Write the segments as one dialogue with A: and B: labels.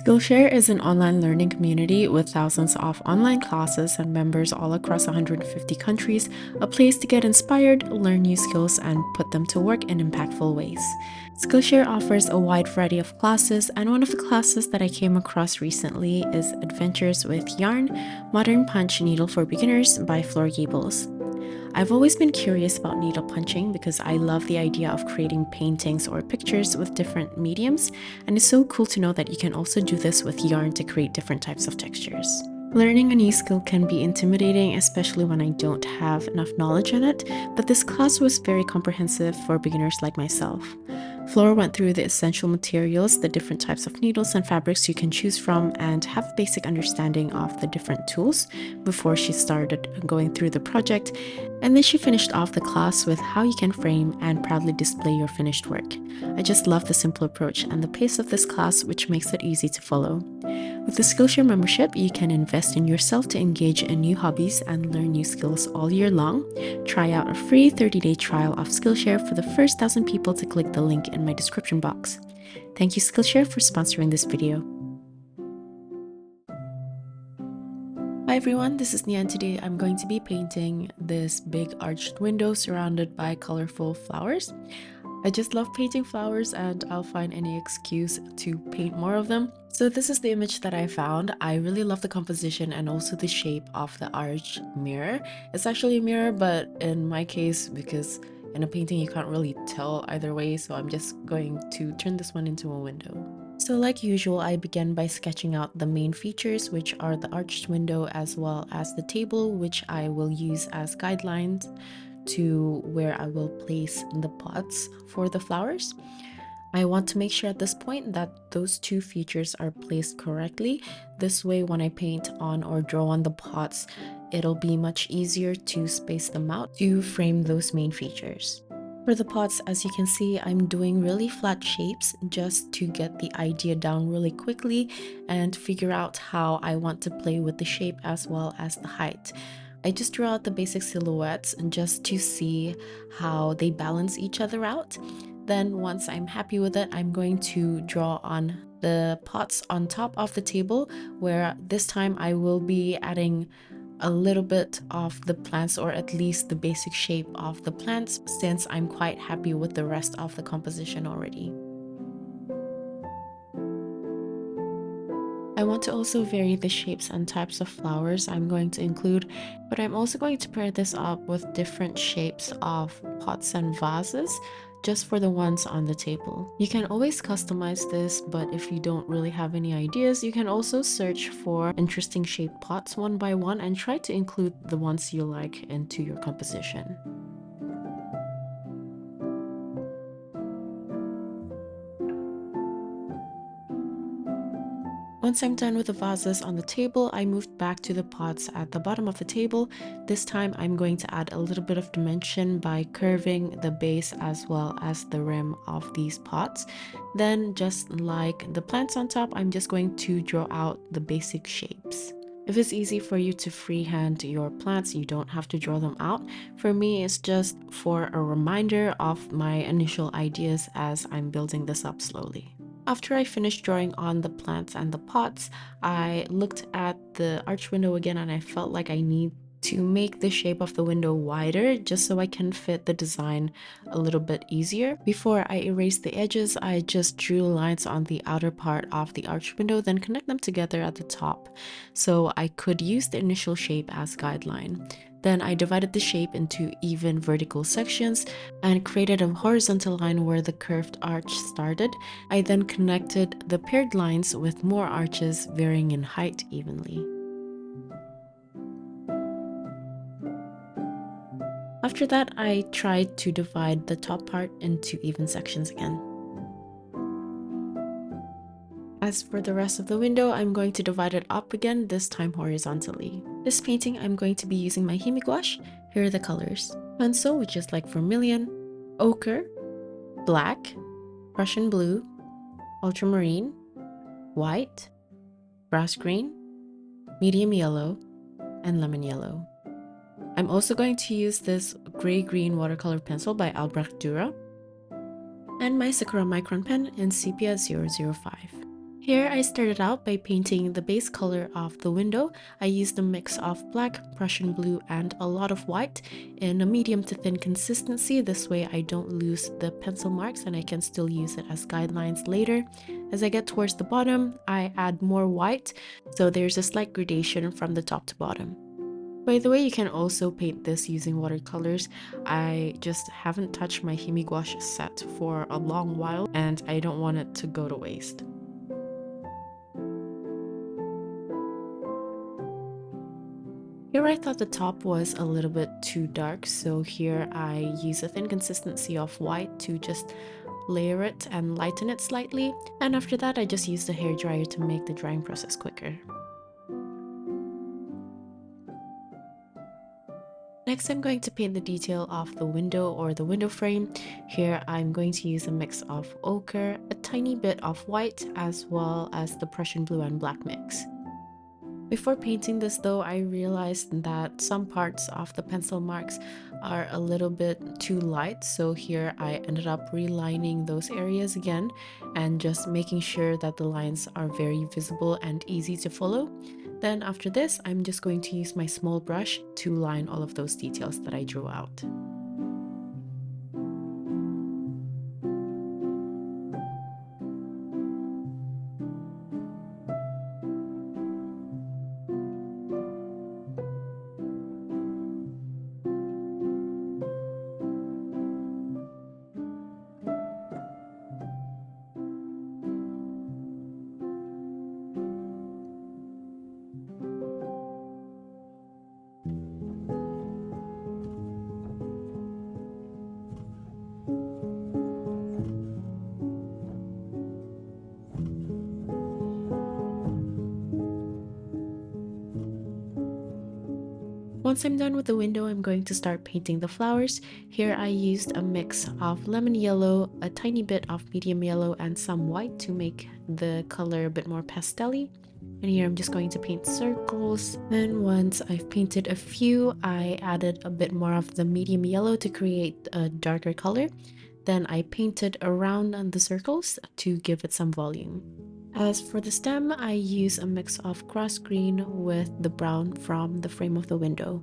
A: Skillshare is an online learning community with thousands of online classes and members all across 150 countries, a place to get inspired, learn new skills, and put them to work in impactful ways. Skillshare offers a wide variety of classes, and one of the classes that I came across recently is Adventures with Yarn, Modern Punch Needle for Beginners by Flor Gables. I've always been curious about needle punching because I love the idea of creating paintings or pictures with different mediums, and it's so cool to know that you can also do this with yarn to create different types of textures. Learning a new skill can be intimidating, especially when I don't have enough knowledge in it, but this class was very comprehensive for beginners like myself. Flora went through the essential materials, the different types of needles and fabrics you can choose from, and have a basic understanding of the different tools before she started going through the project, and then she finished off the class with how you can frame and proudly display your finished work. I just love the simple approach and the pace of this class, which makes it easy to follow. With the Skillshare membership, you can invest in yourself to engage in new hobbies and learn new skills all year long. Try out a free 30-day trial of Skillshare for the first 1,000 people to click the link in my description box. Thank you, Skillshare, for sponsoring this video. Hi everyone, this is Nia, and today I'm going to be painting this big arched window surrounded by colorful flowers. I just love painting flowers and I'll find any excuse to paint more of them. So this is the image that I found. I really love the composition and also the shape of the arched mirror. It's actually a mirror, but in my case, because in a painting you can't really tell either way, so I'm just going to turn this one into a window. So like usual, I began by sketching out the main features, which are the arched window as well as the table, which I will use as guidelines to where I will place the pots for the flowers. I want to make sure at this point that those two features are placed correctly. This way, when I paint on or draw on the pots, it'll be much easier to space them out to frame those main features. For the pots, as you can see, I'm doing really flat shapes just to get the idea down really quickly and figure out how I want to play with the shape as well as the height. I just draw out the basic silhouettes just to see how they balance each other out. Then once I'm happy with it, I'm going to draw on the pots on top of the table, where this time I will be adding a little bit of the plants, or at least the basic shape of the plants, since I'm quite happy with the rest of the composition already. I want to also vary the shapes and types of flowers I'm going to include, but I'm also going to pair this up with different shapes of pots and vases just for the ones on the table. You can always customize this, but if you don't really have any ideas, you can also search for interesting shaped pots one by one and try to include the ones you like into your composition. Once I'm done with the vases on the table, I moved back to the pots at the bottom of the table. This time I'm going to add a little bit of dimension by curving the base as well as the rim of these pots. Then, just like the plants on top, I'm just going to draw out the basic shapes. If it's easy for you to freehand your plants, you don't have to draw them out. For me, it's just for a reminder of my initial ideas as I'm building this up slowly. After I finished drawing on the plants and the pots, I looked at the arch window again and I felt like I need to make the shape of the window wider just so I can fit the design a little bit easier. Before I erased the edges, I just drew lines on the outer part of the arch window, then connect them together at the top so I could use the initial shape as guideline. Then I divided the shape into even vertical sections and created a horizontal line where the curved arch started. I then connected the paired lines with more arches varying in height evenly. After that, I tried to divide the top part into even sections again. As for the rest of the window, I'm going to divide it up again, this time horizontally. This painting, I'm going to be using my Himi gouache. Here are the colors: Ponceau, which is like vermilion, ochre, black, Prussian blue, ultramarine, white, grass green, medium yellow, and lemon yellow. I'm also going to use this gray-green watercolor pencil by Albrecht Dürer and my Sakura Micron pen in Sepia 005. Here I started out by painting the base color of the window. I used a mix of black, Prussian blue, and a lot of white in a medium to thin consistency. This way I don't lose the pencil marks and I can still use it as guidelines later. As I get towards the bottom, I add more white, so there's a slight gradation from the top to bottom. By the way, you can also paint this using watercolors. I just haven't touched my Himi gouache set for a long while and I don't want it to go to waste. Here I thought the top was a little bit too dark, so here I use a thin consistency of white to just layer it and lighten it slightly, and after that I just use the hairdryer to make the drying process quicker. Next, I'm going to paint the detail of the window or the window frame. Here I'm going to use a mix of ochre, a tiny bit of white, as well as the Prussian blue and black mix. Before painting this though, I realized that some parts of the pencil marks are a little bit too light, so here I ended up relining those areas again and just making sure that the lines are very visible and easy to follow. Then after this, I'm just going to use my small brush to line all of those details that I drew out. Once I'm done with the window, I'm going to start painting the flowers. Here I used a mix of lemon yellow, a tiny bit of medium yellow, and some white to make the color a bit more pastel-y. And here I'm just going to paint circles. Then once I've painted a few, I added a bit more of the medium yellow to create a darker color. Then I painted around the circles to give it some volume. As for the stem, I use a mix of grass green with the brown from the frame of the window.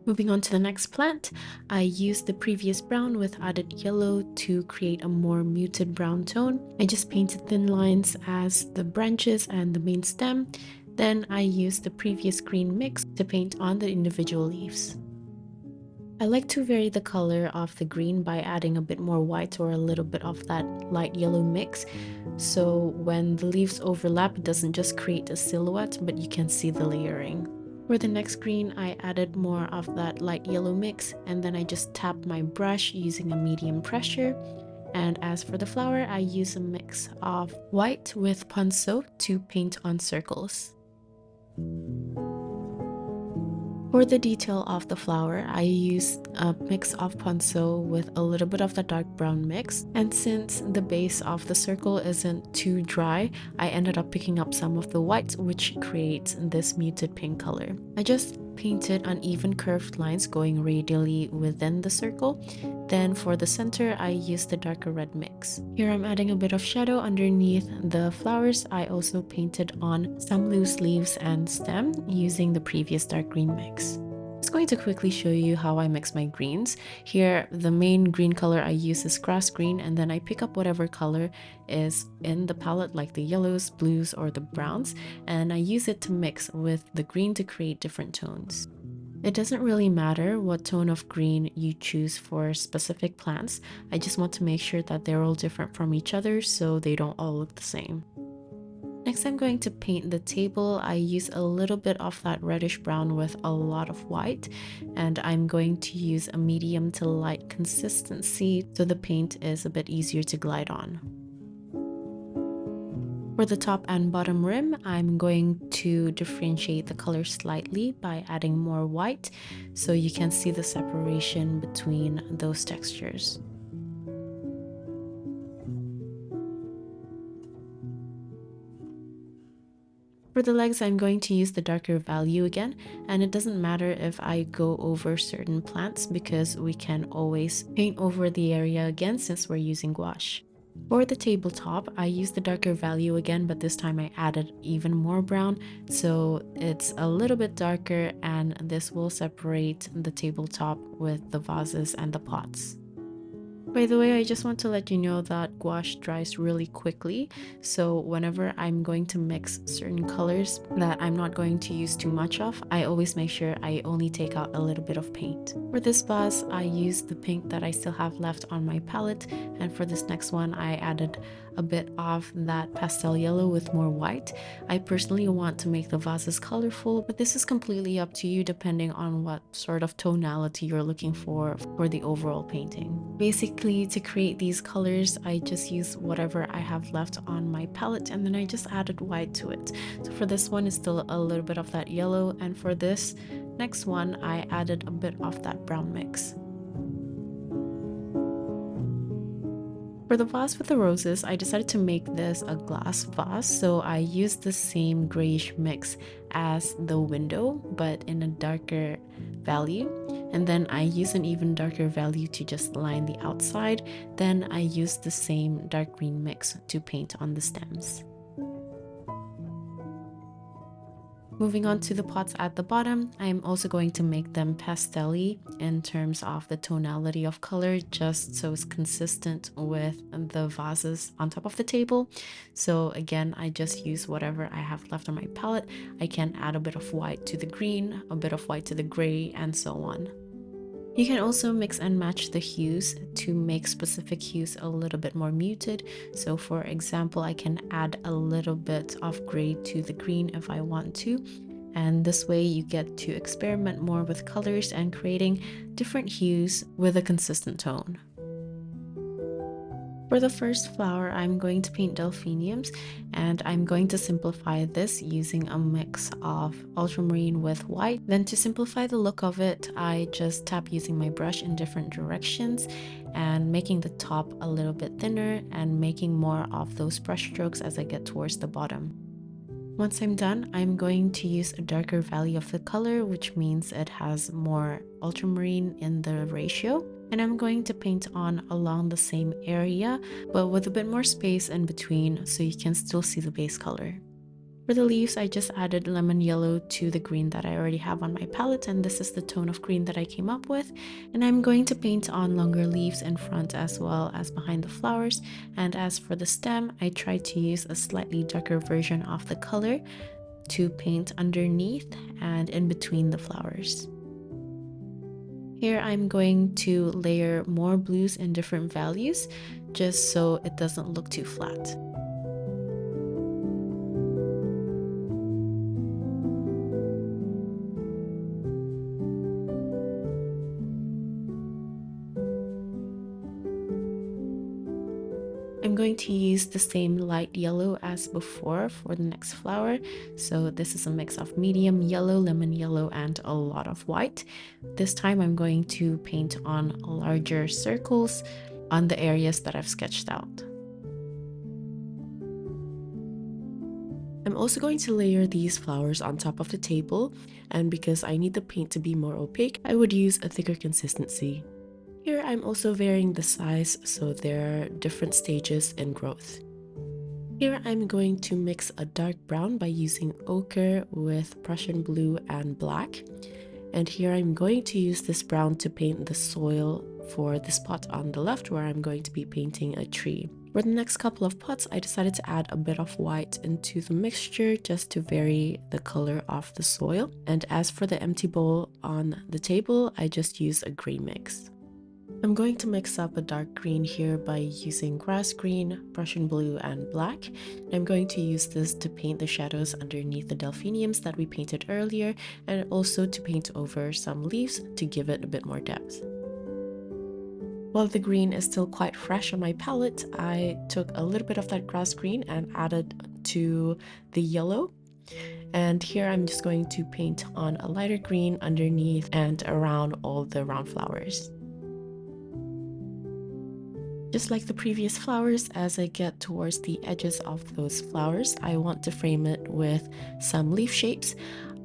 A: Moving on to the next plant, I used the previous brown with added yellow to create a more muted brown tone. I just painted thin lines as the branches and the main stem. Then I used the previous green mix to paint on the individual leaves. I like to vary the color of the green by adding a bit more white or a little bit of that light yellow mix, so when the leaves overlap it doesn't just create a silhouette but you can see the layering. For the next green I added more of that light yellow mix and then I just tapped my brush using a medium pressure. And as for the flower, I use a mix of white with Ponceau to paint on circles. For the detail of the flower, I used a mix of Ponceau with a little bit of the dark brown mix, and since the base of the circle isn't too dry, I ended up picking up some of the white, which creates this muted pink color. I just painted uneven curved lines going radially within the circle. Then for the center, I used the darker red mix. Here I'm adding a bit of shadow underneath the flowers. I also painted on some loose leaves and stem using the previous dark green mix. I'm just going to quickly show you how I mix my greens. Here, the main green color I use is grass green, and then I pick up whatever color is in the palette, like the yellows, blues, or the browns, and I use it to mix with the green to create different tones. It doesn't really matter what tone of green you choose for specific plants. I just want to make sure that they're all different from each other so they don't all look the same. Next, I'm going to paint the table. I use a little bit of that reddish brown with a lot of white, and I'm going to use a medium to light consistency so the paint is a bit easier to glide on. For the top and bottom rim, I'm going to differentiate the color slightly by adding more white so you can see the separation between those textures. For the legs, I'm going to use the darker value again, and it doesn't matter if I go over certain plants because we can always paint over the area again since we're using gouache. For the tabletop, I used the darker value again, but this time I added even more brown, so it's a little bit darker, and this will separate the tabletop with the vases and the pots. By the way, I just want to let you know that gouache dries really quickly, so whenever I'm going to mix certain colors that I'm not going to use too much of, I always make sure I only take out a little bit of paint. For this vase, I used the pink that I still have left on my palette, and for this next one, I added a bit of that pastel yellow with more white. I personally want to make the vases colorful, but this is completely up to you depending on what sort of tonality you're looking for the overall painting. Basically, to create these colors, I just use whatever I have left on my palette, and then I just added white to it. So for this one, it's still a little bit of that yellow, and for this next one, I added a bit of that brown mix. For the vase with the roses, I decided to make this a glass vase, so I used the same grayish mix as the window, but in a darker value. And then I used an even darker value to just line the outside. Then I used the same dark green mix to paint on the stems. Moving on to the pots at the bottom, I am also going to make them pastel-y in terms of the tonality of color, just so it's consistent with the vases on top of the table. So again, I just use whatever I have left on my palette. I can add a bit of white to the green, a bit of white to the gray, and so on. You can also mix and match the hues to make specific hues a little bit more muted. So for example, I can add a little bit of gray to the green if I want to. And this way you get to experiment more with colors and creating different hues with a consistent tone. For the first flower, I'm going to paint delphiniums, and I'm going to simplify this using a mix of ultramarine with white. Then to simplify the look of it, I just tap using my brush in different directions and making the top a little bit thinner and making more of those brush strokes as I get towards the bottom. Once I'm done, I'm going to use a darker value of the color, which means it has more ultramarine in the ratio. And I'm going to paint on along the same area, but with a bit more space in between so you can still see the base color. For the leaves, I just added lemon yellow to the green that I already have on my palette, and this is the tone of green that I came up with. And I'm going to paint on longer leaves in front as well as behind the flowers. And as for the stem, I tried to use a slightly darker version of the color to paint underneath and in between the flowers. Here I'm going to layer more blues in different values just so it doesn't look too flat. I'm going to use the same light yellow as before for the next flower. So this is a mix of medium yellow, lemon yellow, and a lot of white. This time I'm going to paint on larger circles on the areas that I've sketched out. I'm also going to layer these flowers on top of the table, and because I need the paint to be more opaque, I would use a thicker consistency. Here I'm also varying the size, so there are different stages in growth. Here I'm going to mix a dark brown by using ochre with Prussian blue and black. And here I'm going to use this brown to paint the soil for the spot on the left where I'm going to be painting a tree. For the next couple of pots, I decided to add a bit of white into the mixture just to vary the color of the soil. And as for the empty bowl on the table, I just used a gray mix. I'm going to mix up a dark green here by using grass green, Prussian blue, and black. I'm going to use this to paint the shadows underneath the delphiniums that we painted earlier, and also to paint over some leaves to give it a bit more depth. While the green is still quite fresh on my palette, I took a little bit of that grass green and added to the yellow. And here I'm just going to paint on a lighter green underneath and around all the round flowers. Just like the previous flowers, as I get towards the edges of those flowers, I want to frame it with some leaf shapes.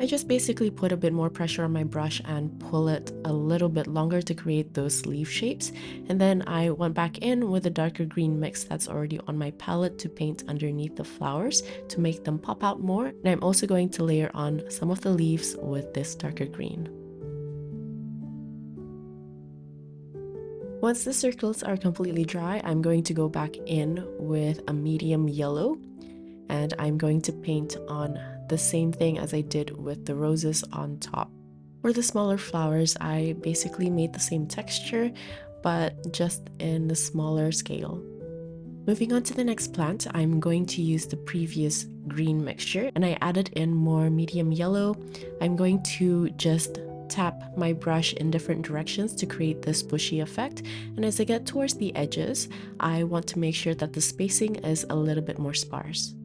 A: I just basically put a bit more pressure on my brush and pull it a little bit longer to create those leaf shapes. And then I went back in with a darker green mix that's already on my palette to paint underneath the flowers to make them pop out more. And I'm also going to layer on some of the leaves with this darker green. Once the circles are completely dry, I'm going to go back in with a medium yellow, and I'm going to paint on the same thing as I did with the roses on top. For the smaller flowers, I basically made the same texture, but just in the smaller scale. Moving on to the next plant, I'm going to use the previous green mixture, and I added in more medium yellow. I'm going to just tap my brush in different directions to create this bushy effect, and as I get towards the edges, I want to make sure that the spacing is a little bit more sparse.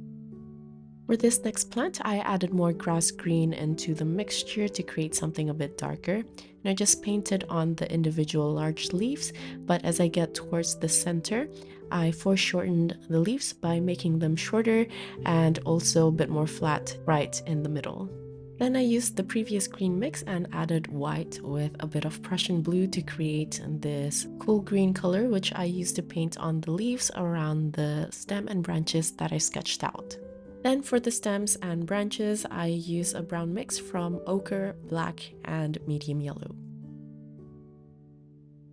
A: For this next plant, I added more grass green into the mixture to create something a bit darker, and I just painted on the individual large leaves, but as I get towards the center, I foreshortened the leaves by making them shorter and also a bit more flat right in the middle. Then I used the previous green mix and added white with a bit of Prussian blue to create this cool green color, which I used to paint on the leaves around the stem and branches that I sketched out. Then for the stems and branches, I use a brown mix from ochre, black, and medium yellow.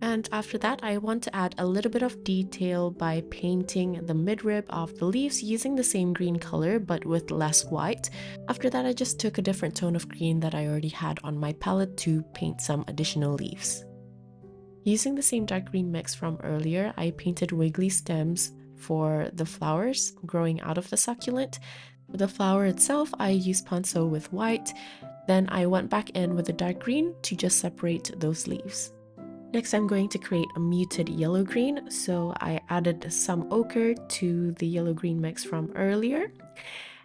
A: And after that, I want to add a little bit of detail by painting the midrib of the leaves using the same green color but with less white. After that, I just took a different tone of green that I already had on my palette to paint some additional leaves. Using the same dark green mix from earlier, I painted wiggly stems for the flowers growing out of the succulent. For the flower itself, I used Ponceau with white. Then I went back in with a dark green to just separate those leaves. Next, I'm going to create a muted yellow-green, so I added some ochre to the yellow-green mix from earlier.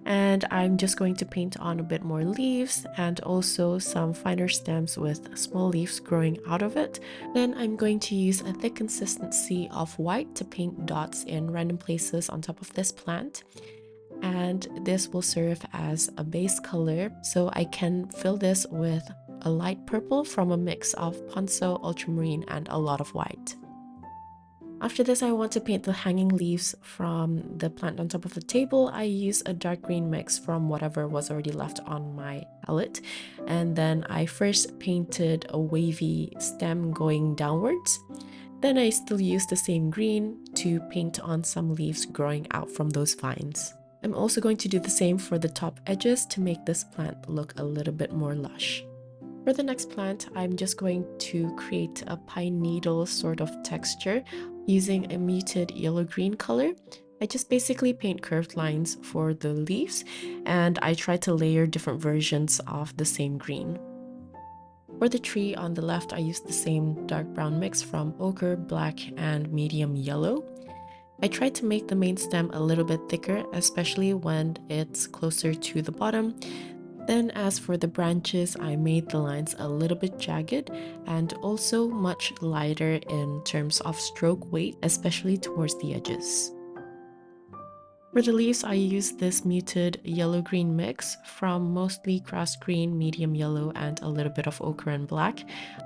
A: And I'm just going to paint on a bit more leaves and also some finer stems with small leaves growing out of it. Then I'm going to use a thick consistency of white to paint dots in random places on top of this plant. And this will serve as a base color, so I can fill this with a light purple from a mix of Ponceau, Ultramarine, and a lot of white. After this, I want to paint the hanging leaves from the plant on top of the table. I use a dark green mix from whatever was already left on my palette. And then I first painted a wavy stem going downwards. Then I still use the same green to paint on some leaves growing out from those vines. I'm also going to do the same for the top edges to make this plant look a little bit more lush. For the next plant, I'm just going to create a pine needle sort of texture using a muted yellow-green color. I just basically paint curved lines for the leaves, and I try to layer different versions of the same green. For the tree on the left, I used the same dark brown mix from ochre, black, and medium yellow. I tried to make the main stem a little bit thicker, especially when it's closer to the bottom. Then as for the branches, I made the lines a little bit jagged and also much lighter in terms of stroke weight, especially towards the edges. For the leaves, I used this muted yellow-green mix from mostly grass green, medium yellow, and a little bit of ochre and black.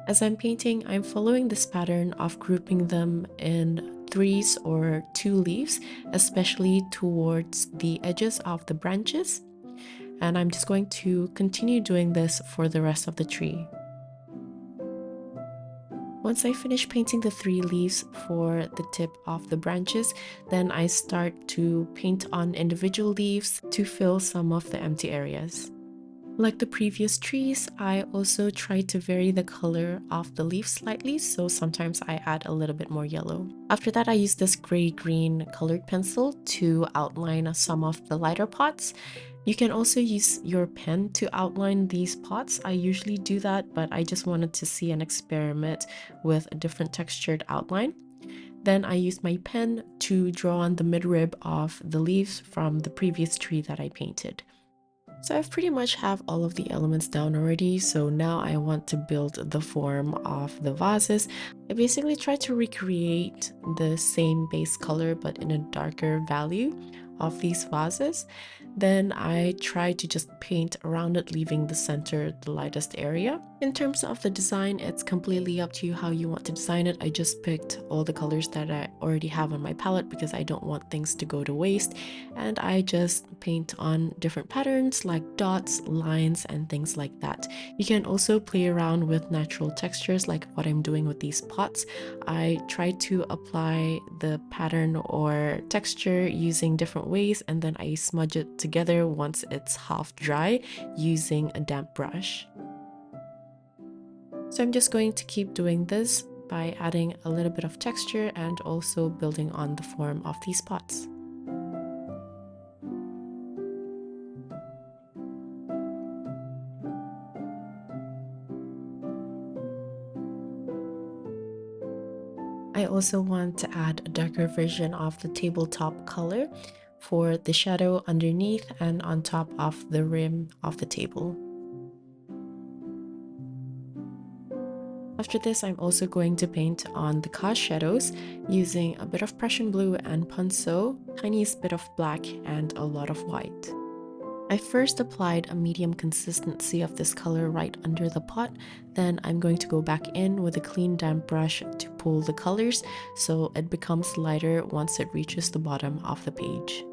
A: As I'm painting, I'm following this pattern of grouping them in threes or two leaves, especially towards the edges of the branches. And I'm just going to continue doing this for the rest of the tree. Once I finish painting the three leaves for the tip of the branches, then I start to paint on individual leaves to fill some of the empty areas. Like the previous trees, I also try to vary the color of the leaves slightly, so sometimes I add a little bit more yellow. After that, I use this gray-green colored pencil to outline some of the lighter pots. You can also use your pen to outline these pots. I usually do that, but I just wanted to see an experiment with a different textured outline. Then I used my pen to draw on the midrib of the leaves from the previous tree that I painted. So I've pretty much have all of the elements down already, so now I want to build the form of the vases. I basically try to recreate the same base color but in a darker value of these vases. Then I try to just paint around it, leaving the center the lightest area. In terms of the design, it's completely up to you how you want to design it. I just picked all the colors that I already have on my palette because I don't want things to go to waste, and I just paint on different patterns like dots, lines, and things like that. You can also play around with natural textures like what I'm doing with these pots. I try to apply the pattern or texture using different ways, and then I smudge it together once it's half dry using a damp brush. So I'm just going to keep doing this by adding a little bit of texture and also building on the form of these pots. I also want to add a darker version of the tabletop color for the shadow underneath and on top of the rim of the table. After this, I'm also going to paint on the cast shadows using a bit of Prussian Blue and Ponceau, tiniest bit of black, and a lot of white. I first applied a medium consistency of this color right under the pot, then I'm going to go back in with a clean damp brush to pull the colors so it becomes lighter once it reaches the bottom of the page.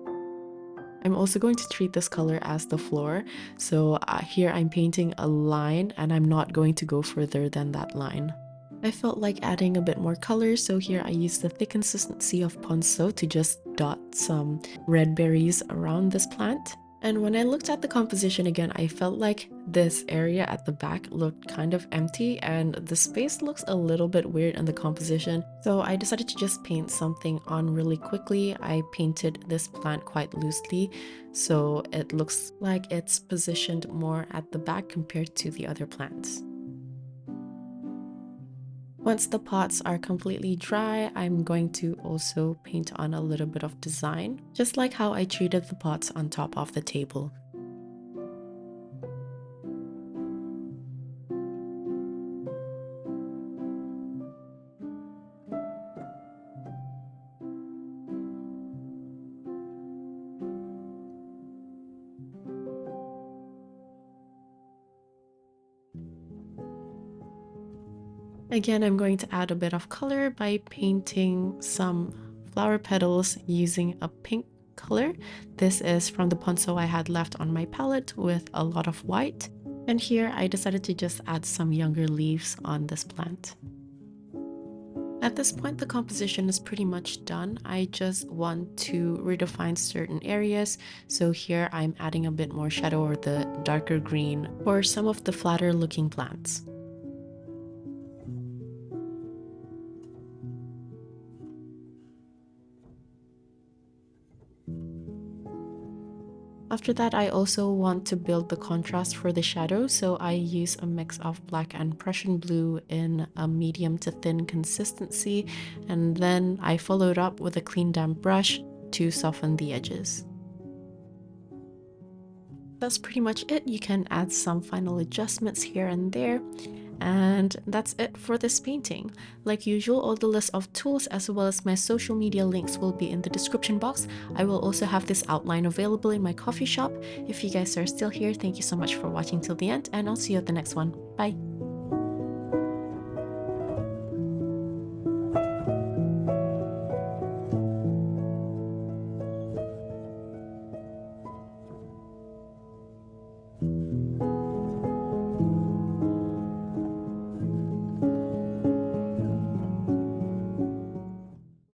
A: I'm also going to treat this color as the floor, so here I'm painting a line and I'm not going to go further than that line. I felt like adding a bit more color, so here I used the thick consistency of Ponceau to just dot some red berries around this plant. And when I looked at the composition again, I felt like this area at the back looked kind of empty and the space looks a little bit weird in the composition. So I decided to just paint something on really quickly. I painted this plant quite loosely, so it looks like it's positioned more at the back compared to the other plants. Once the pots are completely dry, I'm going to also paint on a little bit of design, just like how I treated the pots on top of the table. Again, I'm going to add a bit of color by painting some flower petals using a pink color. This is from the Ponceau I had left on my palette with a lot of white. And here I decided to just add some younger leaves on this plant. At this point, the composition is pretty much done. I just want to redefine certain areas. So here I'm adding a bit more shadow or the darker green for some of the flatter looking plants. After that, I also want to build the contrast for the shadow, so I use a mix of black and Prussian blue in a medium to thin consistency, and then I followed up with a clean damp brush to soften the edges. That's pretty much it. You can add some final adjustments here and there. And that's it for this painting. Like usual, all the list of tools as well as my social media links will be in the description box. I will also have this outline available in my coffee shop. If you guys are still here, thank you so much for watching till the end, and I'll see you at the next one. Bye!